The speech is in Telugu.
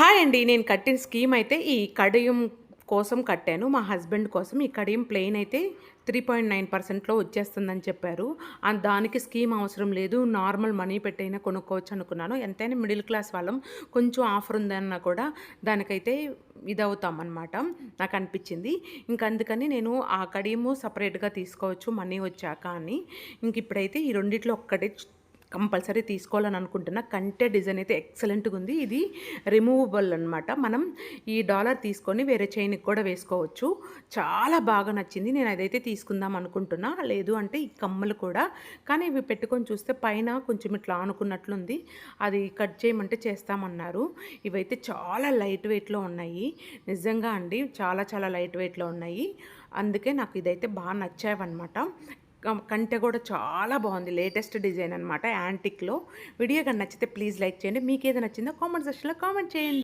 హాయ్ అండి. నేను కట్టిన స్కీమ్ అయితే ఈ కడియం కోసం కట్టాను. మా హస్బెండ్ కోసం. ఈ కడియం ప్లెయిన్ అయితే 3.9%లో వచ్చేస్తుందని చెప్పారు. దానికి స్కీమ్ అవసరం లేదు. నార్మల్ మనీ పెట్టైనా కొనుక్కోవచ్చు అనుకున్నాను. ఎంతైనా మిడిల్ క్లాస్ వాళ్ళం. కొంచెం ఆఫర్ ఉందన్నా కూడా దానికైతే ఇదవుతామనమాట. నాకు అనిపించింది. ఇంక అందుకని నేను ఆ కడియము సపరేట్‌గా తీసుకోవచ్చు మనీ వచ్చాక అని. ఇంక ఇప్పుడైతే ఈ రెండిట్లో ఒక్కటే కంపల్సరీ తీసుకోవాలని అనుకుంటున్నా. కంటే డిజైన్ అయితే ఎక్సలెంట్‌గా ఉంది. ఇది రిమూవబుల్ అనమాట. మనం ఈ డాలర్ తీసుకొని వేరే చైన్‌కి కూడా వేసుకోవచ్చు. చాలా బాగా నచ్చింది. నేను అదైతే తీసుకుందాం అనుకుంటున్నా. లేదు అంటే ఈ కమ్మలు కూడా. కానీ ఇవి పెట్టుకొని చూస్తే పైన కొంచెం ఇట్లా ఆనుకున్నట్లుంది. అది కట్ చేయమంటే చేస్తామన్నారు. ఇవైతే చాలా లైట్ వెయిట్‌లో ఉన్నాయి. నిజంగా అండి చాలా చాలా లైట్ వెయిట్‌లో ఉన్నాయి. అందుకే నాకు ఇదైతే బాగా నచ్చావన్నమాట. కంటె కూడా చాలా బాగుంది. లేటెస్ట్ డిజైన్ అనమాట యాంటిక్‌లో. వీడియో గాని నచ్చితే ప్లీజ్ లైక్ చేయండి. మీకేది నచ్చిందో కామెంట్ సెక్షన్‌లో కామెంట్ చేయండి.